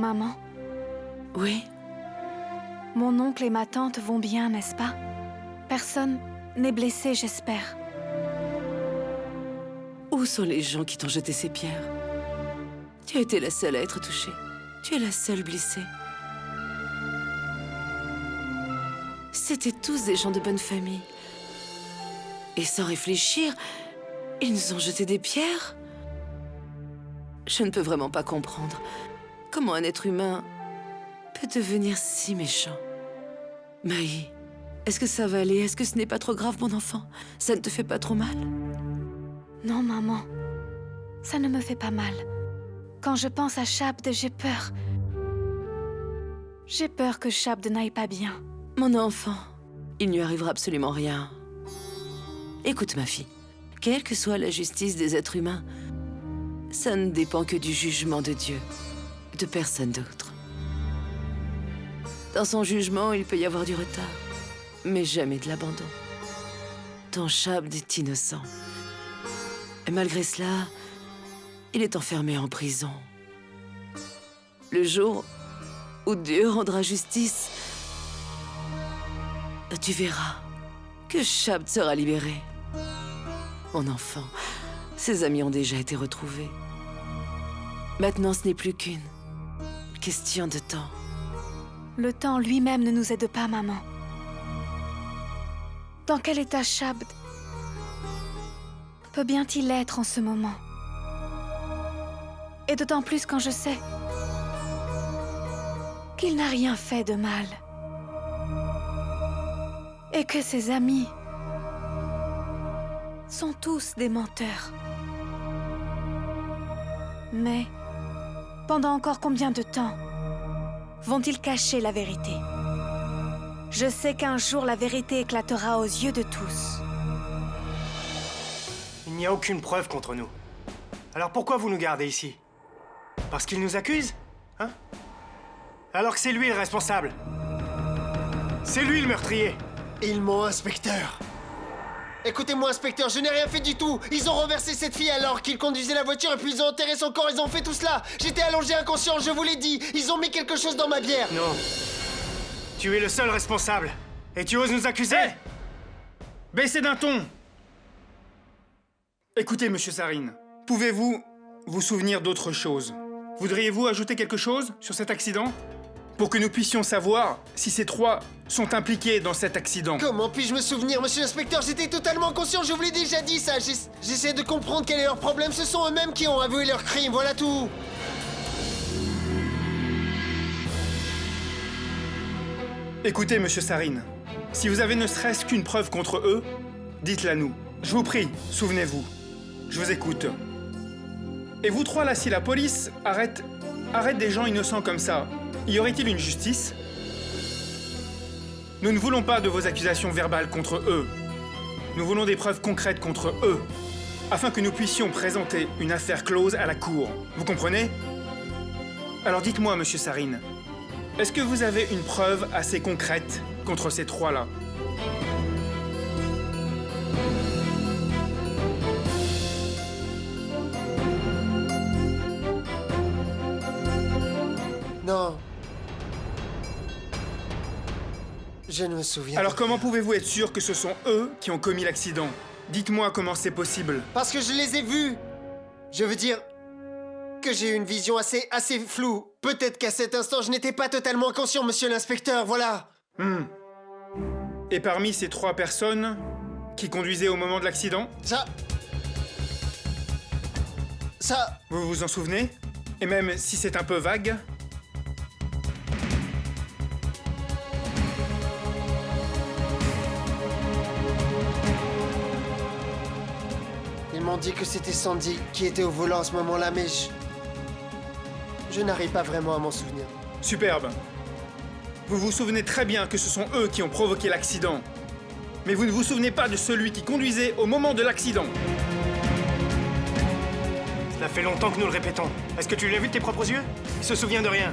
maman. Oui? Mon oncle et ma tante vont bien, n'est-ce pas? Personne n'est blessé, j'espère. Où sont les gens qui t'ont jeté ces pierres? Tu as été la seule à être touchée. Tu es la seule blessée. C'étaient tous des gens de bonne famille. Et sans réfléchir, ils nous ont jeté des pierres? Je ne peux vraiment pas comprendre comment un être humain peut devenir si méchant. Maï, est-ce que ça va aller? Est-ce que ce n'est pas trop grave, mon enfant? Ça ne te fait pas trop mal? Non, maman. Ça ne me fait pas mal. Quand je pense à Shabd, j'ai peur. J'ai peur que Shabd n'aille pas bien. Mon enfant, il ne lui arrivera absolument rien. Écoute, ma fille, quelle que soit la justice des êtres humains, ça ne dépend que du jugement de Dieu, de personne d'autre. Dans son jugement, il peut y avoir du retard, mais jamais de l'abandon. Ton Shabd est innocent. Et malgré cela, il est enfermé en prison. Le jour où Dieu rendra justice, tu verras que Shabd sera libéré. Mon enfant, ses amis ont déjà été retrouvés. Maintenant, ce n'est plus qu'une question de temps. Le temps lui-même ne nous aide pas, maman. Dans quel état Shabd peut bien-il être en ce moment? Et d'autant plus quand je sais qu'il n'a rien fait de mal. Et que ses amis sont tous des menteurs. Mais pendant encore combien de temps vont-ils cacher la vérité? Je sais qu'un jour la vérité éclatera aux yeux de tous. Il n'y a aucune preuve contre nous. Alors pourquoi vous nous gardez ici? Parce qu'il nous accuse? Hein? Alors que c'est lui le responsable. C'est lui le meurtrier. Ils m'ont, inspecteur. Écoutez-moi, inspecteur, je n'ai rien fait du tout. Ils ont renversé cette fille alors qu'ils conduisaient la voiture et puis ils ont enterré son corps, ils ont fait tout cela. J'étais allongé inconscient, je vous l'ai dit. Ils ont mis quelque chose dans ma bière. Non. Tu es le seul responsable. Et tu oses nous accuser? Hey! Baissez d'un ton. Écoutez, monsieur Sarine, pouvez-vous vous souvenir d'autre chose? Voudriez-vous ajouter quelque chose sur cet accident? Pour que nous puissions savoir si ces trois sont impliqués dans cet accident. Comment puis-je me souvenir, monsieur l'inspecteur? J'étais totalement conscient, je vous l'ai déjà dit ça. J'essaie de comprendre quel est leur problème. Ce sont eux-mêmes qui ont avoué leur crime, voilà tout. Écoutez, monsieur Sarine, si vous avez ne serait-ce qu'une preuve contre eux, dites-la nous. Je vous prie, souvenez-vous. Je vous écoute. Et vous trois là, si la police arrête des gens innocents comme ça, y aurait-il une justice? Nous ne voulons pas de vos accusations verbales contre eux. Nous voulons des preuves concrètes contre eux, afin que nous puissions présenter une affaire close à la cour. Vous comprenez? Alors dites-moi, monsieur Sarine, est-ce que vous avez une preuve assez concrète contre ces trois-là? Non. Je ne me souviens Alors pas. comment pouvez-vous être sûr que ce sont eux qui ont commis l'accident? Dites-moi comment c'est possible. Parce que je les ai vus. Je veux dire que j'ai eu une vision assez floue. Peut-être qu'à cet instant, je n'étais pas totalement conscient, monsieur l'inspecteur, voilà. Et parmi ces trois personnes qui conduisaient au moment de l'accident, Ça... vous vous en souvenez? Et même si c'est un peu vague? Ils m'ont dit que c'était Sandy qui était au volant à ce moment-là, mais je n'arrive pas vraiment à m'en souvenir. Superbe. Vous vous souvenez très bien que ce sont eux qui ont provoqué l'accident. Mais vous ne vous souvenez pas de celui qui conduisait au moment de l'accident. Cela fait longtemps que nous le répétons. Est-ce que tu l'as vu de tes propres yeux? Il se souvient de rien.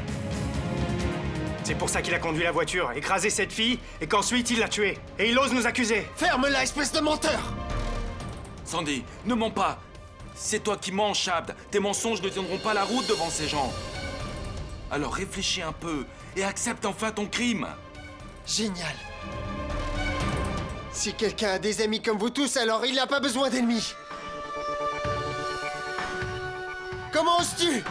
C'est pour ça qu'il a conduit la voiture, écrasé cette fille, et qu'ensuite il l'a tuée. Et il ose nous accuser. Ferme-la, espèce de menteur! Sandy, ne mens pas. C'est toi qui mens, Shabd. Tes mensonges ne tiendront pas la route devant ces gens. Alors réfléchis un peu et accepte enfin ton crime. Génial. Si quelqu'un a des amis comme vous tous, alors il n'a pas besoin d'ennemis. Comment oses-tu?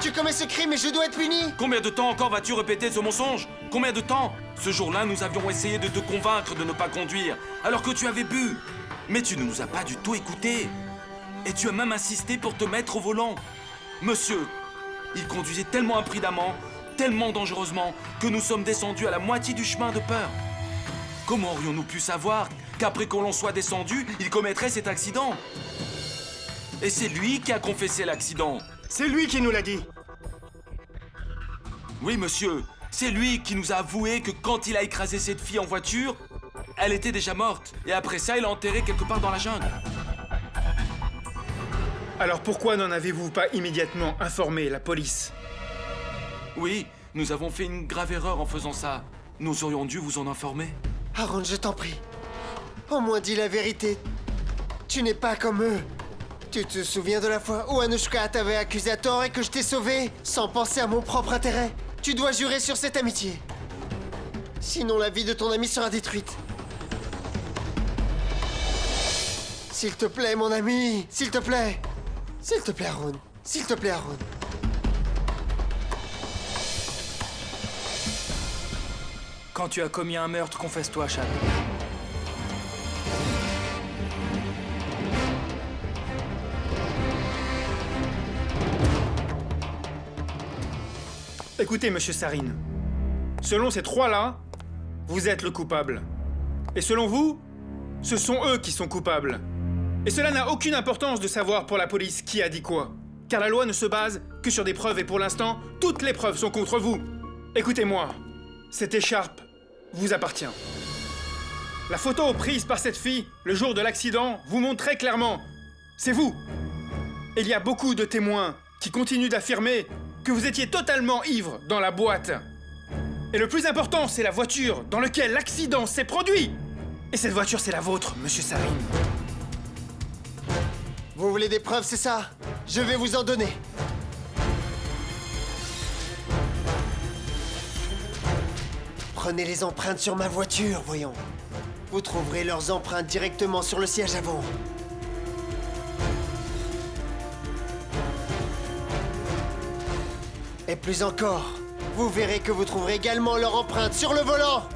Tu commets ce crime et je dois être puni? Combien de temps encore vas-tu répéter ce mensonge? Combien de temps? Ce jour-là, nous avions essayé de te convaincre de ne pas conduire, alors que tu avais bu. Mais tu ne nous as pas du tout écoutés. Et tu as même insisté pour te mettre au volant. Monsieur, il conduisait tellement imprudemment, tellement dangereusement, que nous sommes descendus à la moitié du chemin de peur. Comment aurions-nous pu savoir qu'après qu'on l'on soit descendu, il commettrait cet accident? Et c'est lui qui a confessé l'accident. C'est lui qui nous l'a dit. Oui, monsieur, c'est lui qui nous a avoué que quand il a écrasé cette fille en voiture, elle était déjà morte. Et après ça, il l'a enterrée quelque part dans la jungle. Alors pourquoi n'en avez-vous pas immédiatement informé la police? Oui, nous avons fait une grave erreur en faisant ça. Nous aurions dû vous en informer. Aaron, je t'en prie. Au moins dis la vérité. Tu n'es pas comme eux. Tu te souviens de la fois où Anushka t'avait accusé à tort et que je t'ai sauvé sans penser à mon propre intérêt? Tu dois jurer sur cette amitié. Sinon la vie de ton ami sera détruite. S'il te plaît, mon ami. S'il te plaît. S'il te plaît, Aaron. S'il te plaît, Aaron. Quand tu as commis un meurtre, confesse-toi, Chad. Écoutez, monsieur Sarine. Selon ces trois-là, vous êtes le coupable. Et selon vous, ce sont eux qui sont coupables. Et cela n'a aucune importance de savoir pour la police qui a dit quoi. Car la loi ne se base que sur des preuves et pour l'instant, toutes les preuves sont contre vous. Écoutez-moi, cette écharpe vous appartient. La photo prise par cette fille le jour de l'accident vous montre très clairement, c'est vous. Et il y a beaucoup de témoins qui continuent d'affirmer que vous étiez totalement ivre dans la boîte. Et le plus important, c'est la voiture dans laquelle l'accident s'est produit. Et cette voiture, c'est la vôtre, monsieur Sarine. Vous voulez des preuves, c'est ça? Je vais vous en donner. Prenez les empreintes sur ma voiture, voyons. Vous trouverez leurs empreintes directement sur le siège avant. Et plus encore, vous verrez que vous trouverez également leur empreinte sur le volant.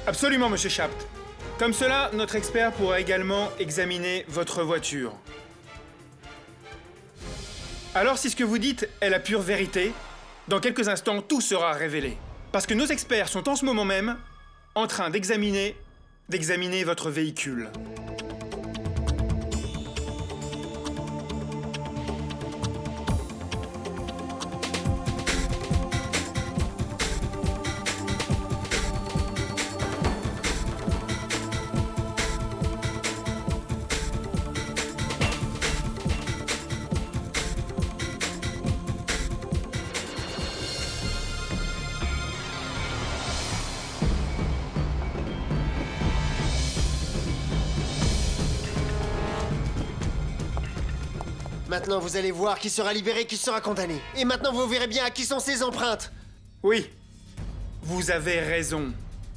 Absolument, monsieur Chapt. Comme cela, notre expert pourra également examiner votre voiture. Alors, si ce que vous dites est la pure vérité, dans quelques instants, tout sera révélé. Parce que nos experts sont en ce moment même en train d'examiner votre véhicule. Maintenant, vous allez voir qui sera libéré, qui sera condamné. Et maintenant, vous verrez bien à qui sont ces empreintes. Oui, vous avez raison.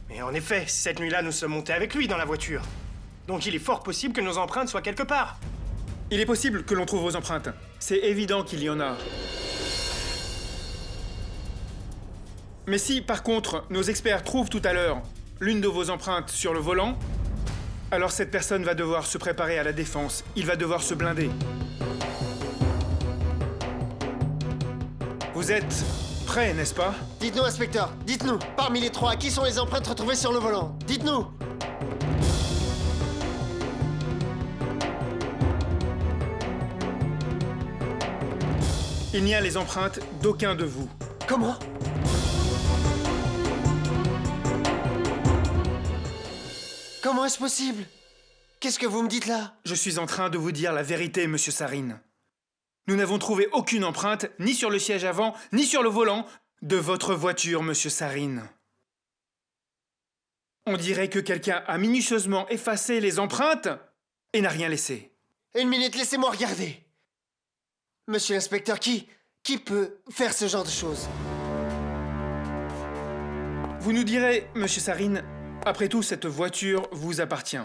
Et en effet, cette nuit-là, nous sommes montés avec lui dans la voiture. Donc il est fort possible que nos empreintes soient quelque part. Il est possible que l'on trouve vos empreintes. C'est évident qu'il y en a. Mais si, par contre, nos experts trouvent tout à l'heure l'une de vos empreintes sur le volant, alors cette personne va devoir se préparer à la défense. Il va devoir se blinder. Vous êtes prêts, n'est-ce pas? Dites-nous, inspecteur, dites-nous, parmi les trois, qui sont les empreintes retrouvées sur le volant? Dites-nous. Il n'y a les empreintes d'aucun de vous. Comment? Comment est-ce possible? Qu'est-ce que vous me dites là? Je suis en train de vous dire la vérité, monsieur Sarine. Nous n'avons trouvé aucune empreinte, ni sur le siège avant, ni sur le volant, de votre voiture, monsieur Sarine. On dirait que quelqu'un a minutieusement effacé les empreintes et n'a rien laissé. Une minute, laissez-moi regarder. Monsieur l'inspecteur, qui peut faire ce genre de choses? Vous nous direz, monsieur Sarine, après tout, cette voiture vous appartient.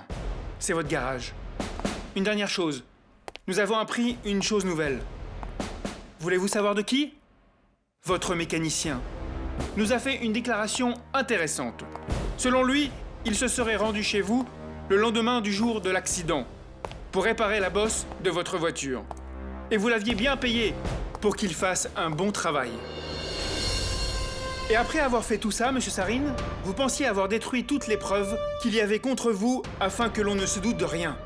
C'est votre garage. Une dernière chose. Nous avons appris une chose nouvelle. Voulez-vous savoir de qui? Votre mécanicien nous a fait une déclaration intéressante. Selon lui, il se serait rendu chez vous le lendemain du jour de l'accident pour réparer la bosse de votre voiture. Et vous l'aviez bien payé pour qu'il fasse un bon travail. Et après avoir fait tout ça, monsieur Sarine, vous pensiez avoir détruit toutes les preuves qu'il y avait contre vous afin que l'on ne se doute de rien.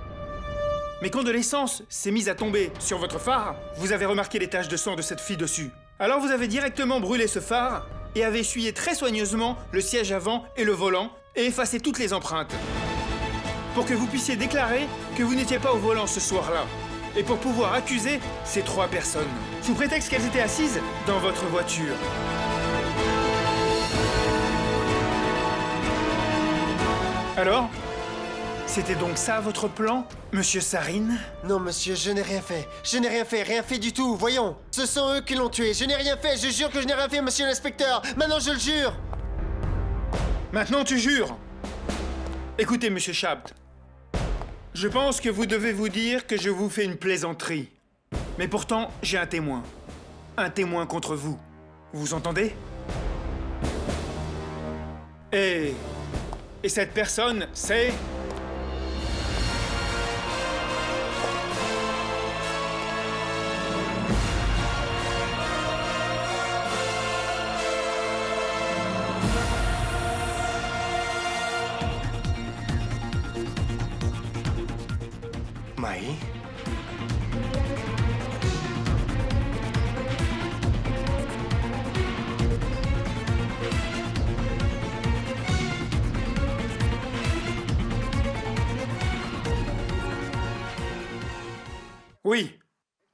Mais quand de l'essence s'est mise à tomber sur votre phare, vous avez remarqué les taches de sang de cette fille dessus. Alors vous avez directement brûlé ce phare et avez essuyé très soigneusement le siège avant et le volant et effacé toutes les empreintes. Pour que vous puissiez déclarer que vous n'étiez pas au volant ce soir-là. Et pour pouvoir accuser ces 3 personnes, sous prétexte qu'elles étaient assises dans votre voiture. Alors, c'était donc ça votre plan, monsieur Sarine? Non, monsieur, je n'ai rien fait. Je n'ai rien fait du tout, voyons. Ce sont eux qui l'ont tué, je n'ai rien fait, je jure que je n'ai rien fait, monsieur l'inspecteur. Maintenant, je le jure. Maintenant, tu jures? Écoutez, monsieur Shabt. Je pense que vous devez vous dire que je vous fais une plaisanterie. Mais pourtant, j'ai un témoin. Un témoin contre vous. Vous entendez? Et cette personne, c'est... Maï? Oui,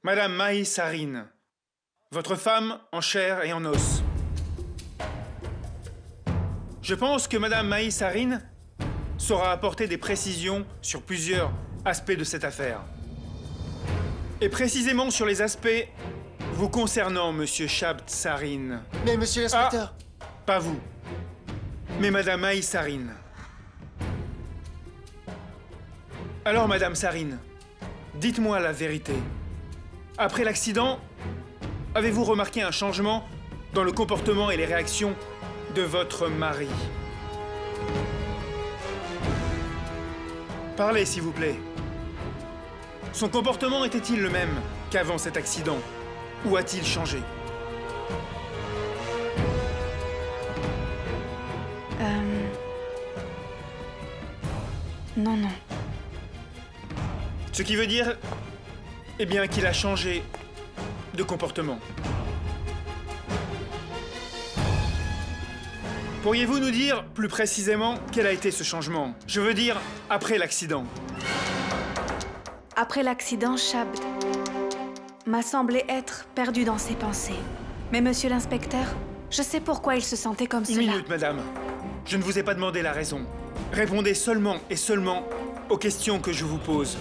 Madame Maï Sarine. Votre femme en chair et en os. Je pense que Madame Maï Sarine saura apporter des précisions sur plusieurs aspects de cette affaire. Et précisément sur les aspects vous concernant, monsieur Shabt Sarine. Mais monsieur l'inspecteur... Pas vous, mais Madame Maï Sarine. Alors, Madame Sarine, dites-moi la vérité. Après l'accident, avez-vous remarqué un changement dans le comportement et les réactions de votre mari? Parlez, s'il vous plaît. Son comportement était-il le même qu'avant cet accident? Ou a-t-il changé? Non. Ce qui veut dire, eh bien, qu'il a changé de comportement. Pourriez-vous nous dire plus précisément quel a été ce changement? Je veux dire, après l'accident. Après l'accident, Shabt m'a semblé être perdu dans ses pensées. Mais monsieur l'inspecteur, je sais pourquoi il se sentait comme Une cela. minute, madame. Je ne vous ai pas demandé la raison. Répondez seulement et seulement aux questions que je vous pose.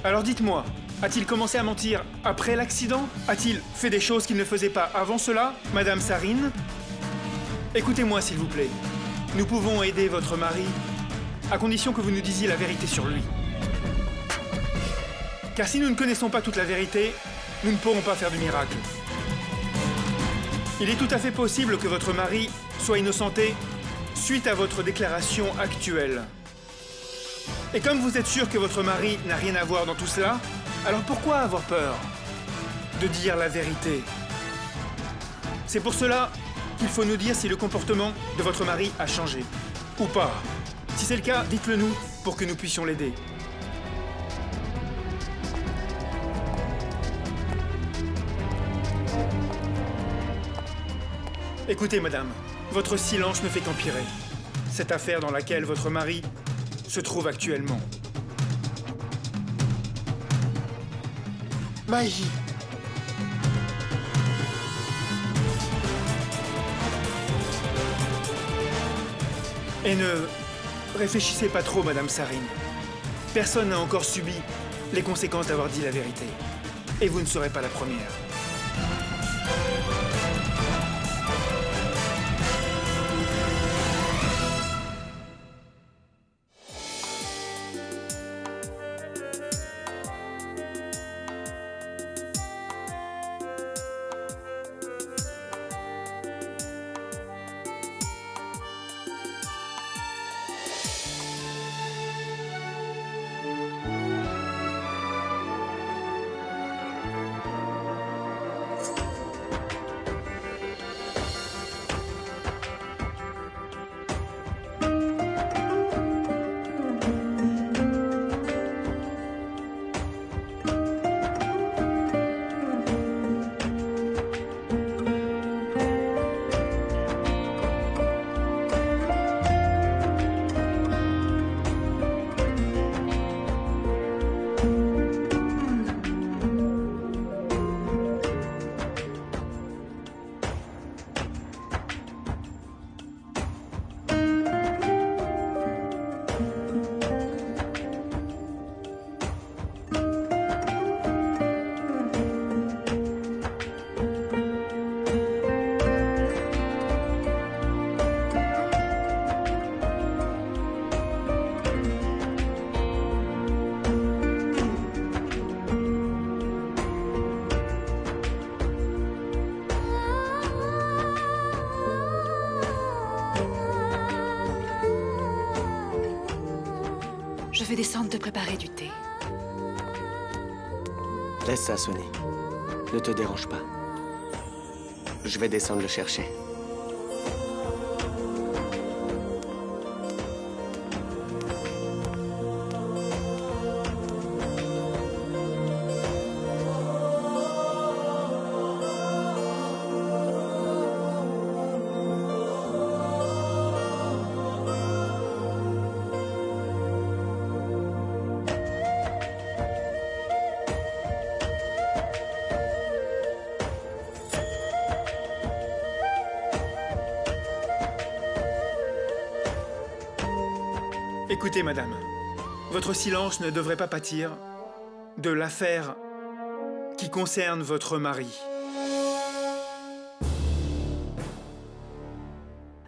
Alors dites-moi, a-t-il commencé à mentir après l'accident? A-t-il fait des choses qu'il ne faisait pas avant cela, Madame Sarine? Écoutez-moi, s'il vous plaît. Nous pouvons aider votre mari, à condition que vous nous disiez la vérité sur lui. Car si nous ne connaissons pas toute la vérité, nous ne pourrons pas faire de miracle. Il est tout à fait possible que votre mari soit innocenté suite à votre déclaration actuelle. Et comme vous êtes sûr que votre mari n'a rien à voir dans tout cela, alors pourquoi avoir peur de dire la vérité? C'est pour cela qu'il faut nous dire si le comportement de votre mari a changé, ou pas. Si c'est le cas, dites-le nous pour que nous puissions l'aider. Écoutez, madame, votre silence ne fait qu'empirer. Cette affaire dans laquelle votre mari se trouve actuellement. Maï. Et ne réfléchissez pas trop, Madame Sarine. Personne n'a encore subi les conséquences d'avoir dit la vérité. Et vous ne serez pas la première. Je vais descendre te préparer du thé. Laisse ça, Sonny. Ne te dérange pas. Je vais descendre le chercher. Écoutez, madame, votre silence ne devrait pas pâtir de l'affaire qui concerne votre mari.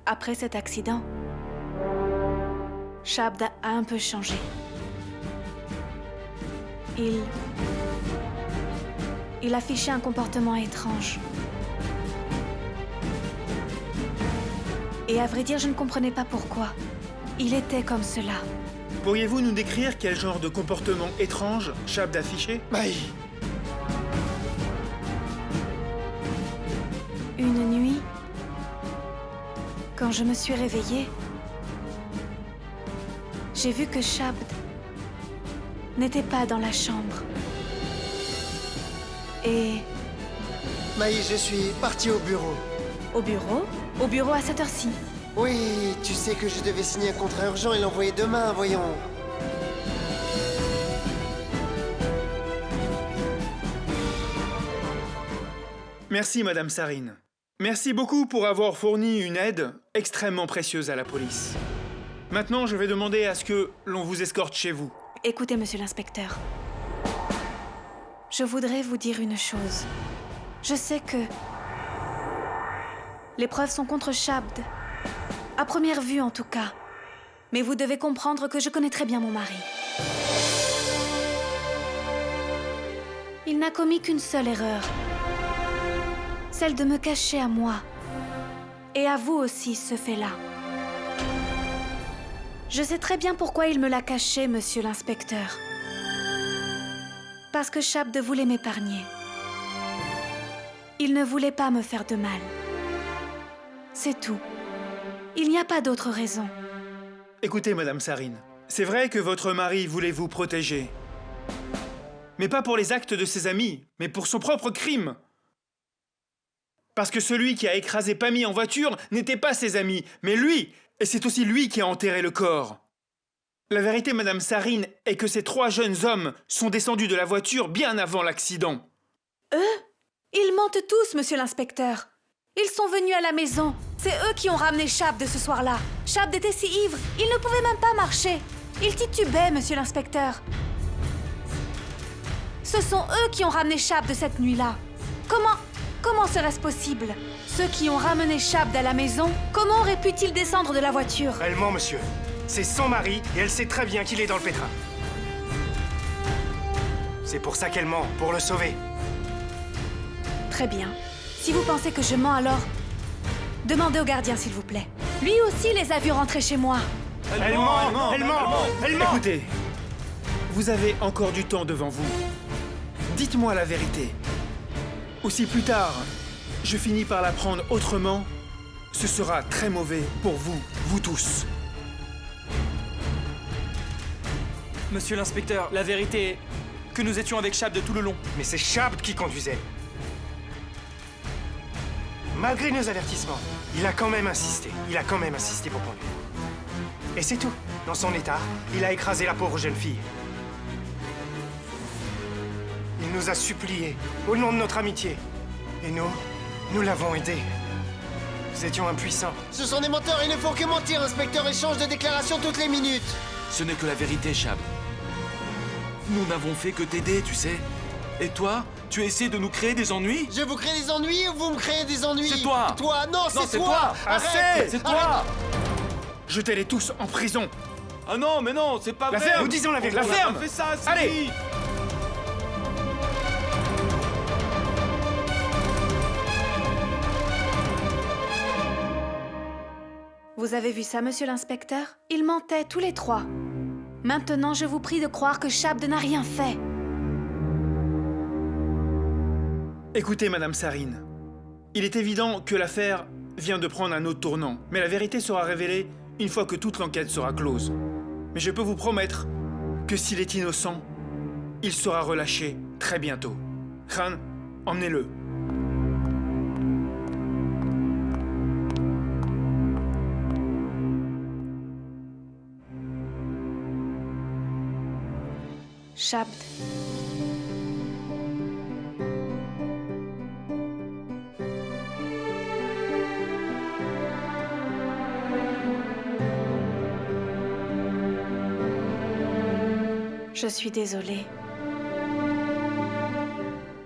Après cet accident, Shabd a un peu changé. Il affichait un comportement étrange. Et à vrai dire, je ne comprenais pas pourquoi. Il était comme cela. Pourriez-vous nous décrire quel genre de comportement étrange Shabd affichait? Maï! Une nuit, quand je me suis réveillée, j'ai vu que Shabd n'était pas dans la chambre. Et Maï, je suis parti au bureau. au bureau? Au bureau à cette heure-ci. Oui, tu sais que je devais signer un contrat urgent et l'envoyer demain, voyons. Merci, madame Sarine. Merci beaucoup pour avoir fourni une aide extrêmement précieuse à la police. Maintenant, je vais demander à ce que l'on vous escorte chez vous. Écoutez, monsieur l'inspecteur. Je voudrais vous dire une chose. Je sais que les preuves sont contre Shabd. À première vue, en tout cas. Mais vous devez comprendre que je connais très bien mon mari. Il n'a commis qu'une seule erreur. Celle de me cacher à moi. Et à vous aussi, ce fait-là. Je sais très bien pourquoi il me l'a caché, monsieur l'inspecteur. Parce que Shabd voulait m'épargner. Il ne voulait pas me faire de mal. C'est tout. Il n'y a pas d'autre raison. Écoutez, madame Sarine, c'est vrai que votre mari voulait vous protéger. Mais pas pour les actes de ses amis, mais pour son propre crime. Parce que celui qui a écrasé Pammy en voiture n'était pas ses amis, mais lui, et c'est aussi lui qui a enterré le corps. La vérité, madame Sarine, est que ces 3 jeunes hommes sont descendus de la voiture bien avant l'accident. Eux? Ils mentent tous, monsieur l'inspecteur. Ils sont venus à la maison. C'est eux qui ont ramené Shabd ce soir-là. Shabd était si ivre, il ne pouvait même pas marcher. Il titubait, monsieur l'inspecteur. Ce sont eux qui ont ramené Shabd cette nuit-là. Comment serait-ce possible? Ceux qui ont ramené Shabd à la maison, comment aurait-il descendre de la voiture? Elle ment, monsieur. C'est son mari et elle sait très bien qu'il est dans le pétrin. C'est pour ça qu'elle ment, pour le sauver. Très bien. Si vous pensez que je mens alors, demandez au gardien s'il vous plaît. Lui aussi les a vus rentrer chez moi. Elle ment. Écoutez, vous avez encore du temps devant vous. Dites-moi la vérité. Ou si plus tard, je finis par l'apprendre autrement, ce sera très mauvais pour vous, vous tous. Monsieur l'inspecteur, la vérité est que nous étions avec Shabd tout le long. Mais c'est Shabd qui conduisait. Malgré nos avertissements, il a quand même insisté. Il a quand même insisté pour conduire. Et c'est tout. Dans son état, il a écrasé la pauvre jeune fille. Il nous a suppliés, au nom de notre amitié. Et nous l'avons aidé. Nous étions impuissants. Ce sont des menteurs, ils ne font que mentir, inspecteur, et changent de déclaration toutes les minutes. Ce n'est que la vérité, Shabd. Nous n'avons fait que t'aider, tu sais. Et toi, tu essaies de nous créer des ennuis? Je vous crée des ennuis ou vous me créez des ennuis? C'est toi. Toi, non, Non, c'est toi. Arrête. C'est toi. Jetez-les tous en prison. Ah non, mais non, c'est pas La vrai. ferme. Nous disons la vérité. La ferme. On a fait ça, Allez. Sylvie. Vous avez vu ça, monsieur l'inspecteur? Ils mentaient tous les trois. Maintenant, je vous prie de croire que Shabd n'a rien fait. Écoutez, Madame Sarine. Il est évident que l'affaire vient de prendre un autre tournant, mais la vérité sera révélée une fois que toute l'enquête sera close. Mais je peux vous promettre que s'il est innocent, il sera relâché très bientôt. Khan, emmenez-le. Shabd. Je suis désolée.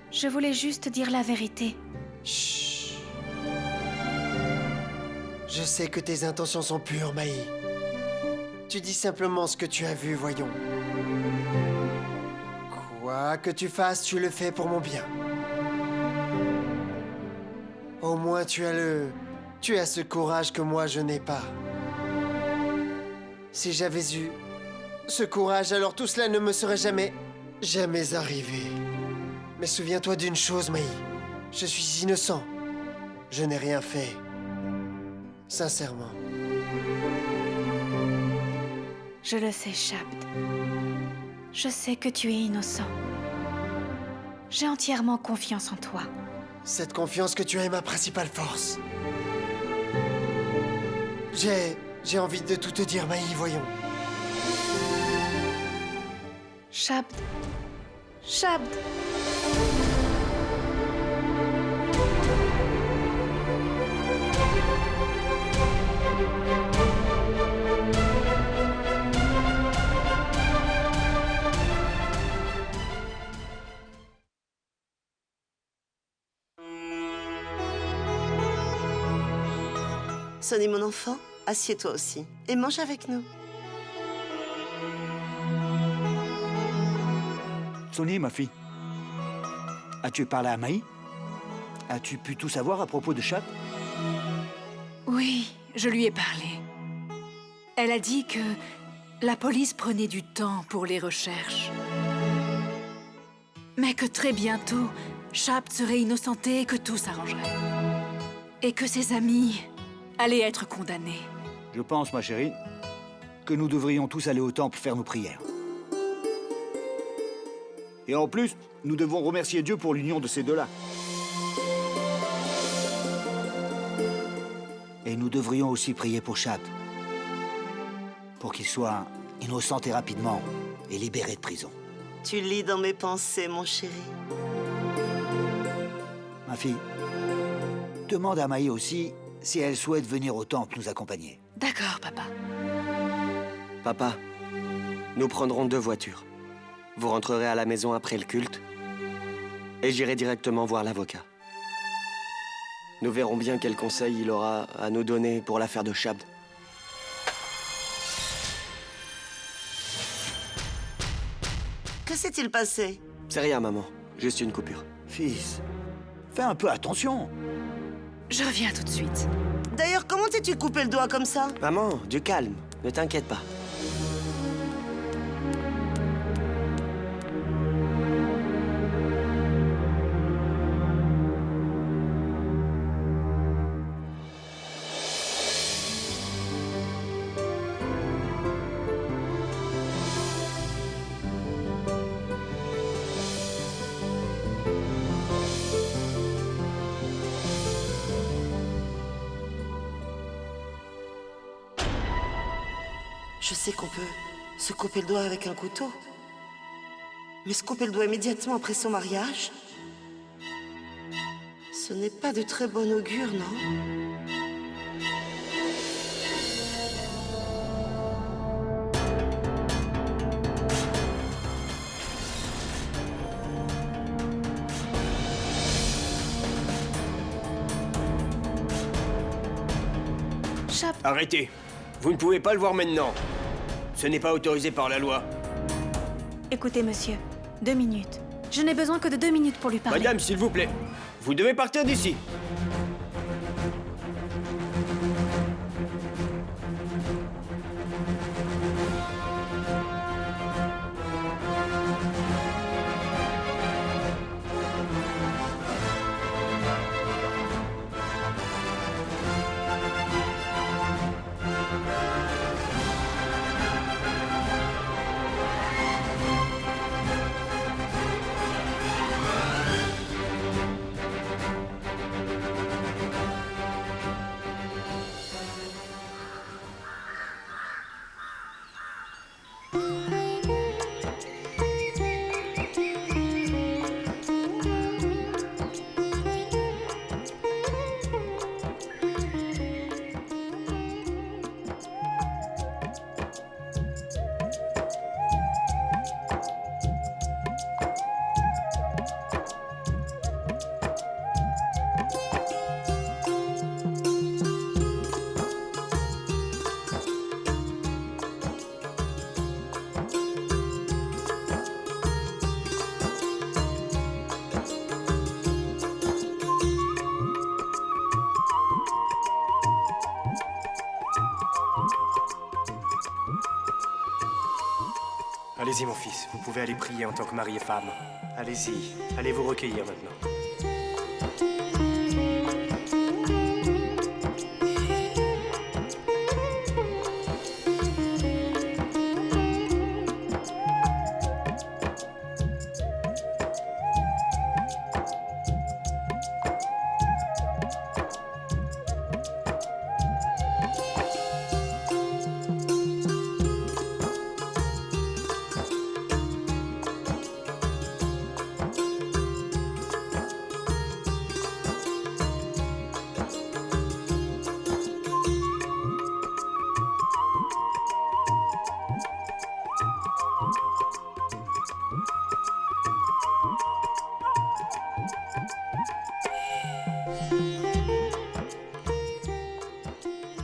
Je voulais juste dire la vérité. Chut. Je sais que tes intentions sont pures, Maï. Tu dis simplement ce que tu as vu, voyons. Quoi que tu fasses, tu le fais pour mon bien. Au moins, tu as ce courage que moi, je n'ai pas. Si j'avais eu ce courage, alors tout cela ne me serait jamais arrivé. Mais souviens-toi d'une chose, Maï. Je suis innocent. Je n'ai rien fait. Sincèrement. Je le sais, Shabd. Je sais que tu es innocent. J'ai entièrement confiance en toi. Cette confiance que tu as est ma principale force. J'ai envie de tout te dire, Maï, voyons. Shabd. Shabd. Sonny, mon enfant, assieds-toi aussi et mange avec nous. Sonny, ma fille, as-tu parlé à Maï? As-tu pu tout savoir à propos de Shabd? Oui, je lui ai parlé. Elle a dit que la police prenait du temps pour les recherches. Mais que très bientôt, Shabd serait innocenté et que tout s'arrangerait. Et que ses amis allaient être condamnés. Je pense, ma chérie, que nous devrions tous aller au temple faire nos prières. Et en plus, nous devons remercier Dieu pour l'union de ces deux-là. Et nous devrions aussi prier pour Shabd, pour qu'il soit innocenté rapidement et libéré de prison. Tu lis dans mes pensées, mon chéri. Ma fille, demande à Maï aussi si elle souhaite venir au temple nous accompagner. D'accord, papa. Papa, nous prendrons 2 voitures. Vous rentrerez à la maison après le culte et j'irai directement voir l'avocat. Nous verrons bien quel conseil il aura à nous donner pour l'affaire de Shabd. Que s'est-il passé? C'est rien, maman. Juste une coupure. Fils, fais un peu attention. Je reviens tout de suite. D'ailleurs, comment t'es-tu coupé le doigt comme ça? Maman, du calme. Ne t'inquiète pas. Je sais qu'on peut se couper le doigt avec un couteau. Mais se couper le doigt immédiatement après son mariage, ce n'est pas de très bon augure, non? Shabd, Arrêtez. Vous ne pouvez pas le voir maintenant. Ce n'est pas autorisé par la loi. écoutez, monsieur. 2 minutes. Je n'ai besoin que de 2 minutes pour lui parler. Madame, s'il vous plaît. Vous devez partir d'ici. Allez-y, mon fils. Vous pouvez aller prier en tant que mari et femme. Allez-y. Allez vous recueillir maintenant.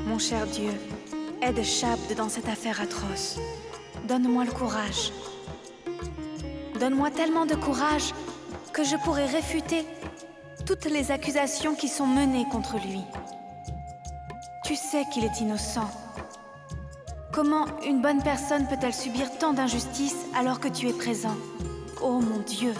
Mon cher Dieu, aide Shabd dans cette affaire atroce. Donne-moi le courage. Donne-moi tellement de courage que je pourrai réfuter toutes les accusations qui sont menées contre lui. Tu sais qu'il est innocent. Comment une bonne personne peut-elle subir tant d'injustices alors que tu es présent? Oh mon Dieu!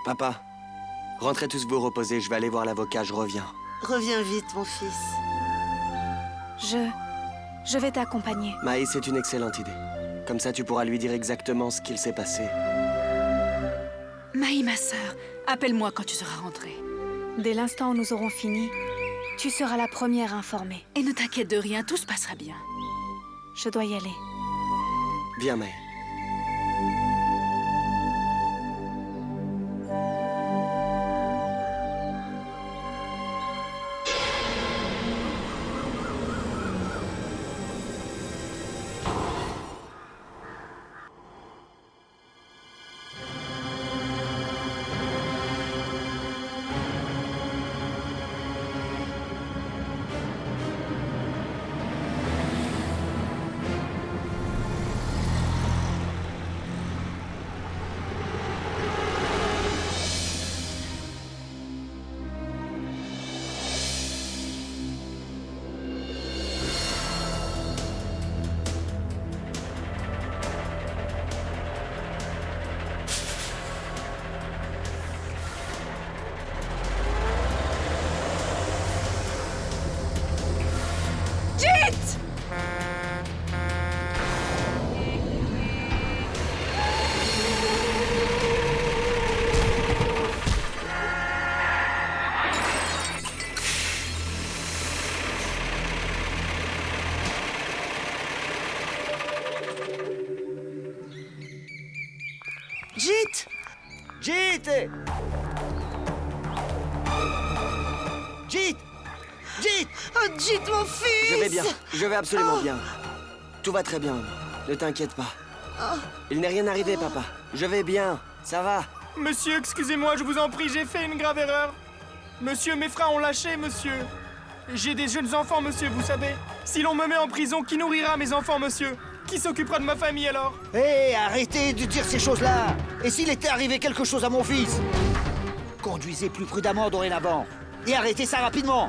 Papa, rentrez tous vous reposer, je vais aller voir l'avocat, je reviens. Reviens vite, mon fils. Je vais t'accompagner. Maïs, c'est une excellente idée. Comme ça, tu pourras lui dire exactement ce qu'il s'est passé. Maï, ma sœur, Appelle-moi quand tu seras rentrée. Dès l'instant où nous aurons fini, tu seras la première informée. Et ne t'inquiète de rien, tout se passera bien. Je dois y aller. Bien, May. Jit! Jit! Jit! Jit! Oh, Jit, mon fils! Je vais bien. Je vais absolument bien. Tout va très bien. Ne t'inquiète pas. Il n'est rien arrivé, papa. Je vais bien. Ça va. Monsieur, excusez-moi, je vous en prie, j'ai fait une grave erreur. Monsieur, mes frères ont lâché, monsieur. J'ai des jeunes enfants, monsieur, vous savez. Si l'on me met en prison, qui nourrira mes enfants, monsieur? Qui s'occupera de ma famille, alors? Hé, arrêtez de dire ces choses-là! Et s'il était arrivé quelque chose à mon fils? Conduisez plus prudemment dorénavant. Et arrêtez ça rapidement!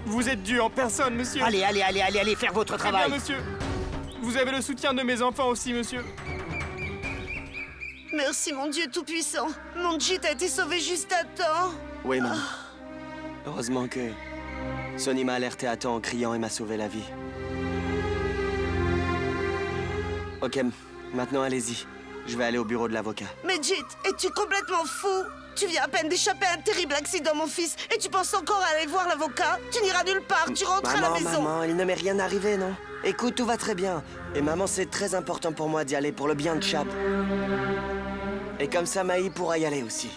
Vous êtes dû en personne, monsieur. Allez, faire votre Très travail! bien, monsieur. Vous avez le soutien de mes enfants aussi, monsieur. Merci, mon Dieu Tout-Puissant. Mon Jit a été sauvé juste à temps. Oui, maman. Heureusement que Sonny m'a alerté à temps en criant et m'a sauvé la vie. Ok, maintenant allez-y. Je vais aller au bureau de l'avocat. Mais Jit, es-tu complètement fou? Tu viens à peine d'échapper à un terrible accident, mon fils, et tu penses encore à aller voir l'avocat? Tu n'iras nulle part, tu rentres à la maison. Maman, il ne m'est rien arrivé, non? Écoute, tout va très bien. Et maman, c'est très important pour moi d'y aller pour le bien de Chap. Et comme ça, Maï pourra y aller aussi.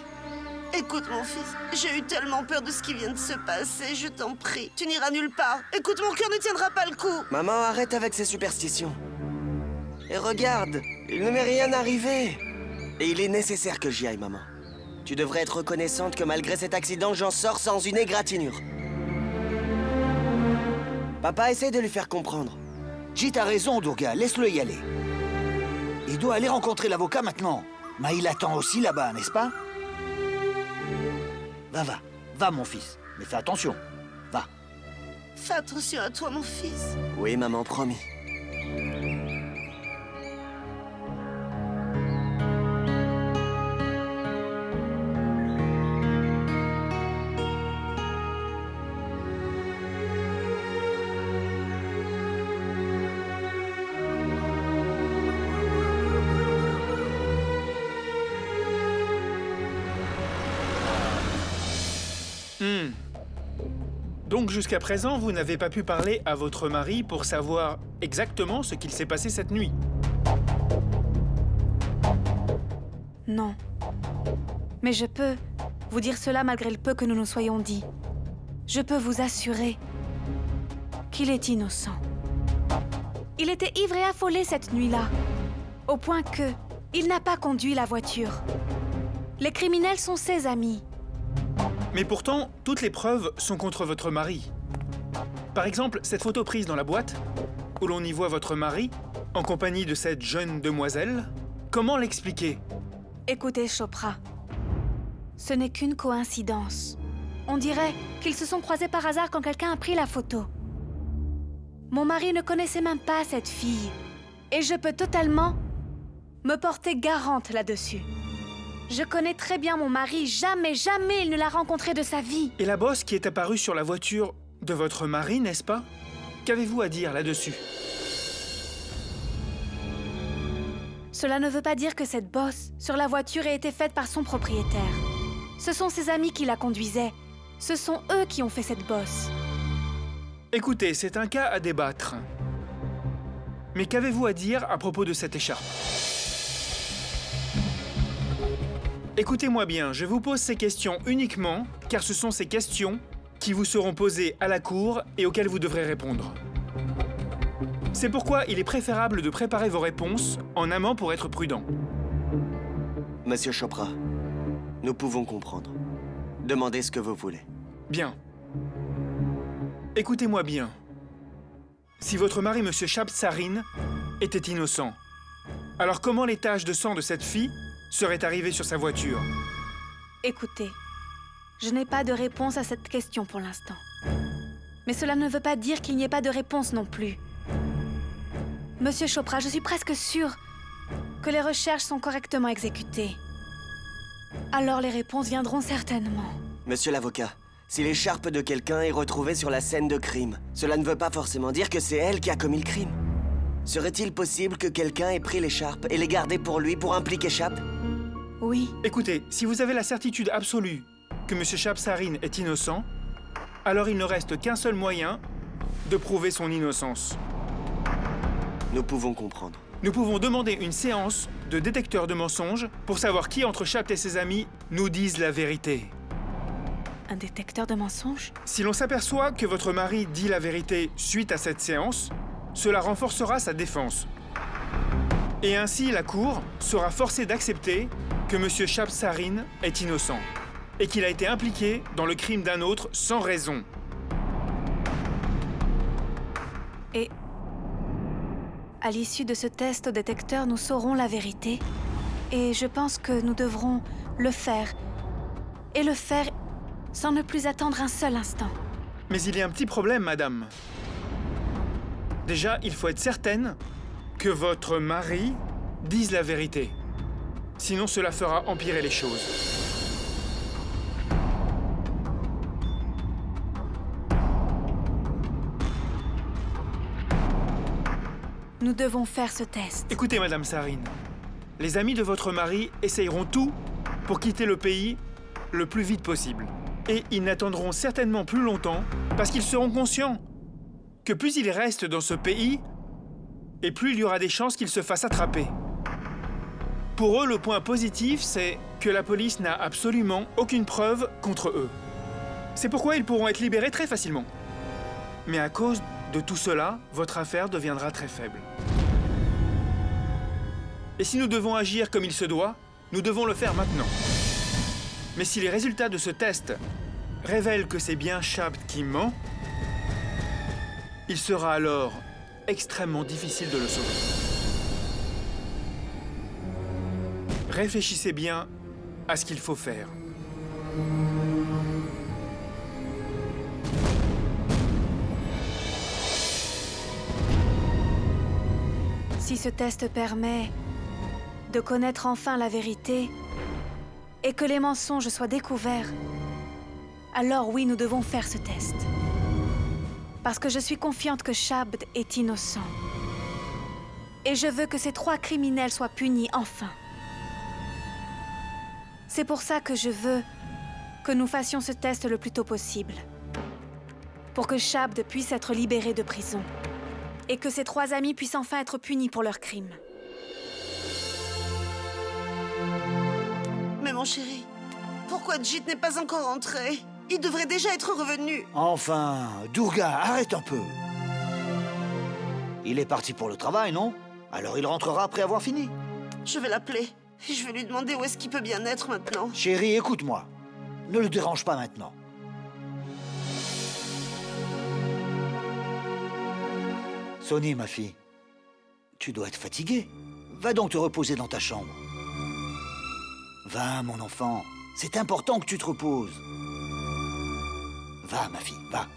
Écoute, mon fils, j'ai eu tellement peur de ce qui vient de se passer, je t'en prie. Tu n'iras nulle part. Écoute, mon cœur ne tiendra pas le coup. Maman, arrête avec ces superstitions. Et regarde, il ne m'est rien arrivé. Et il est nécessaire que j'y aille, maman. Tu devrais être reconnaissante que malgré cet accident, j'en sors sans une égratignure. Papa, essaye de lui faire comprendre. Jit a raison, Durga, laisse-le y aller. Il doit aller rencontrer l'avocat maintenant. Mais il attend aussi là-bas, n'est-ce pas? Va, mon fils. Mais fais attention, va. Fais attention à toi, mon fils. Oui, maman, promis. Donc jusqu'à présent, vous n'avez pas pu parler à votre mari pour savoir exactement ce qu'il s'est passé cette nuit. Non. Mais je peux vous dire cela malgré le peu que nous nous soyons dit. Je peux vous assurer qu'il est innocent. Il était ivre et affolé cette nuit-là, au point que il n'a pas conduit la voiture. Les criminels sont ses amis. Mais pourtant, toutes les preuves sont contre votre mari. Par exemple, cette photo prise dans la boîte, où l'on y voit votre mari, en compagnie de cette jeune demoiselle. Comment l'expliquer? Écoutez, Chopra. Ce n'est qu'une coïncidence. On dirait qu'ils se sont croisés par hasard quand quelqu'un a pris la photo. Mon mari ne connaissait même pas cette fille. Et je peux totalement me porter garante là-dessus. Je connais très bien mon mari. Jamais il ne l'a rencontré de sa vie. Et la bosse qui est apparue sur la voiture de votre mari, n'est-ce pas? Qu'avez-vous à dire là-dessus? Cela ne veut pas dire que cette bosse sur la voiture ait été faite par son propriétaire. Ce sont ses amis qui la conduisaient. Ce sont eux qui ont fait cette bosse. Écoutez, c'est un cas à débattre. Mais qu'avez-vous à dire à propos de cette écharpe? Écoutez-moi bien, je vous pose ces questions uniquement car ce sont ces questions qui vous seront posées à la cour et auxquelles vous devrez répondre. C'est pourquoi il est préférable de préparer vos réponses en amont pour être prudent. Monsieur Chopra, nous pouvons comprendre. Demandez ce que vous voulez. Bien. Écoutez-moi bien. Si votre mari, Monsieur Shabd-Sarin, était innocent, alors comment les taches de sang de cette fille seraient arrivées sur sa voiture? Écoutez, je n'ai pas de réponse à cette question pour l'instant. Mais cela ne veut pas dire qu'il n'y ait pas de réponse non plus. Monsieur Chopra, je suis presque sûre que les recherches sont correctement exécutées. Alors les réponses viendront certainement. Monsieur l'avocat, si l'écharpe de quelqu'un est retrouvée sur la scène de crime, cela ne veut pas forcément dire que c'est elle qui a commis le crime. Serait-il possible que quelqu'un ait pris l'écharpe et l'ait gardée pour lui pour impliquer Chab? Oui. Écoutez, si vous avez la certitude absolue que Monsieur Shabd-Sarin est innocent, alors il ne reste qu'un seul moyen de prouver son innocence. Nous pouvons comprendre. Nous pouvons demander une séance de détecteur de mensonges pour savoir qui entre Chab et ses amis nous disent la vérité. Un détecteur de mensonges? Si l'on s'aperçoit que votre mari dit la vérité suite à cette séance, cela renforcera sa défense. Et ainsi, la Cour sera forcée d'accepter que M. Shabd-Sarin est innocent et qu'il a été impliqué dans le crime d'un autre sans raison. Et à l'issue de ce test au détecteur, nous saurons la vérité. Et je pense que nous devrons le faire. Et le faire sans ne plus attendre un seul instant. Mais il y a un petit problème, madame. Déjà, il faut être certaine que votre mari dise la vérité. Sinon, cela fera empirer les choses. Nous devons faire ce test. Écoutez, madame Sarin, les amis de votre mari essayeront tout pour quitter le pays le plus vite possible. Et ils n'attendront certainement plus longtemps parce qu'ils seront conscients que plus ils restent dans ce pays, et plus il y aura des chances qu'ils se fassent attraper. Pour eux, le point positif, c'est que la police n'a absolument aucune preuve contre eux. C'est pourquoi ils pourront être libérés très facilement. Mais à cause de tout cela, votre affaire deviendra très faible. Et si nous devons agir comme il se doit, nous devons le faire maintenant. Mais si les résultats de ce test révèlent que c'est bien Chab qui ment, il sera alors extrêmement difficile de le sauver. Réfléchissez bien à ce qu'il faut faire. Si ce test permet de connaître enfin la vérité et que les mensonges soient découverts, alors oui, nous devons faire ce test. Parce que je suis confiante que Shabd est innocent. Et je veux que ces 3 criminels soient punis enfin. C'est pour ça que je veux que nous fassions ce test le plus tôt possible. Pour que Shabd puisse être libéré de prison. Et que ses 3 amis puissent enfin être punis pour leurs crimes. Mais mon chéri, pourquoi Jit n'est pas encore rentré? Il devrait déjà être revenu. Enfin, Durga, arrête un peu. Il est parti pour le travail, non? Alors il rentrera après avoir fini. Je vais l'appeler. Et je vais lui demander où est-ce qu'il peut bien être maintenant. Chérie, écoute-moi. Ne le dérange pas maintenant. Sonny, ma fille, tu dois être fatiguée. Va donc te reposer dans ta chambre. Va, mon enfant. C'est important que tu te reposes. Va, ma fille, va.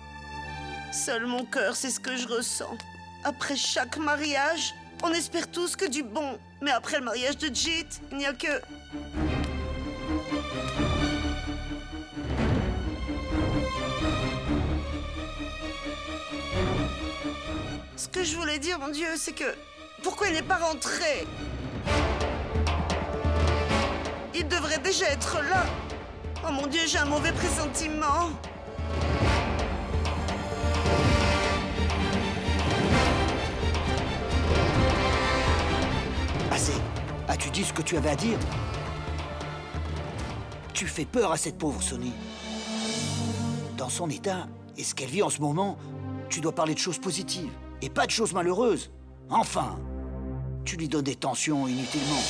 Seul mon cœur sait ce que je ressens. Après chaque mariage, on espère tous que du bon. Mais après le mariage de Jit, il n'y a que... Ce que je voulais dire, mon Dieu, c'est que... Pourquoi il n'est pas rentré? Il devrait déjà être là. Oh mon Dieu, j'ai un mauvais pressentiment. Assez. As-tu dit ce que tu avais à dire? Tu fais peur à cette pauvre Sonny. Dans son état, et ce qu'elle vit en ce moment, tu dois parler de choses positives, et pas de choses malheureuses. Enfin, tu lui donnes des tensions inutilement.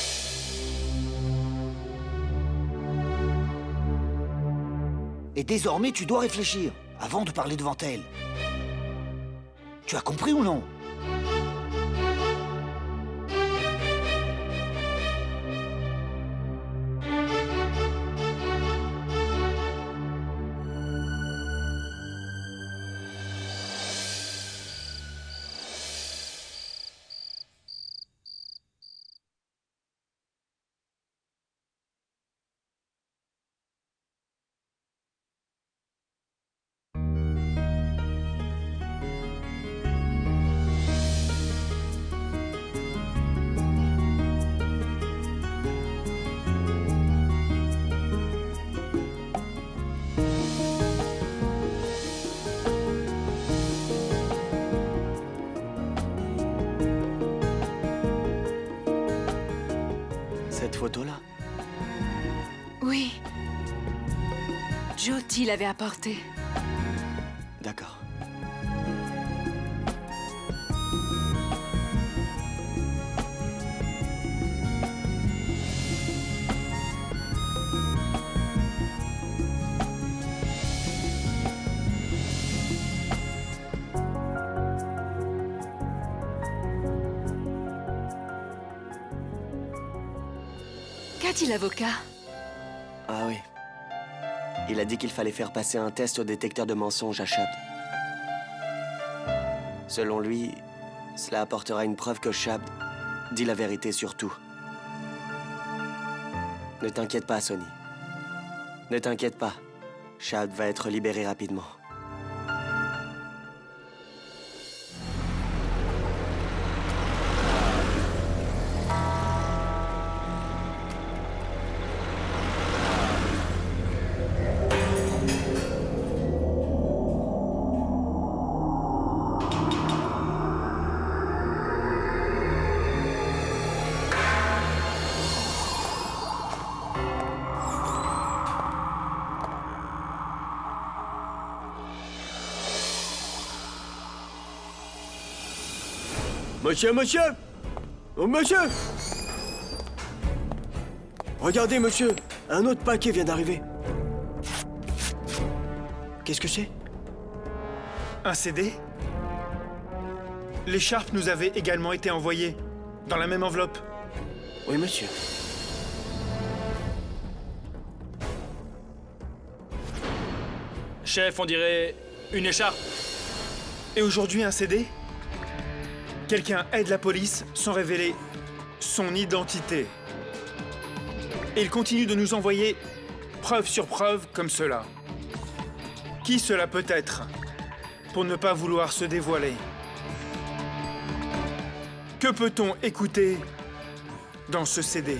Et désormais, tu dois réfléchir, avant de parler devant elle. Tu as compris ou non? Cette photo-là? Oui. Jyoti l'avait apportée. D'accord. Qu'a dit l'avocat? Ah oui. Il a dit qu'il fallait faire passer un test au détecteur de mensonges à Shabd. Selon lui, cela apportera une preuve que Shabd dit la vérité sur tout. Ne t'inquiète pas, Sonny. Ne t'inquiète pas. Shabd va être libéré rapidement. Monsieur! Oh, monsieur! Regardez, monsieur! Un autre paquet vient d'arriver. Qu'est-ce que c'est? Un CD? L'écharpe nous avait également été envoyée, dans la même enveloppe. Oui, monsieur. Chef, on dirait une écharpe. Et aujourd'hui, un CD? Quelqu'un aide la police sans révéler son identité. Et il continue de nous envoyer preuve sur preuve comme cela. Qui cela peut être pour ne pas vouloir se dévoiler? Que peut-on écouter dans ce CD?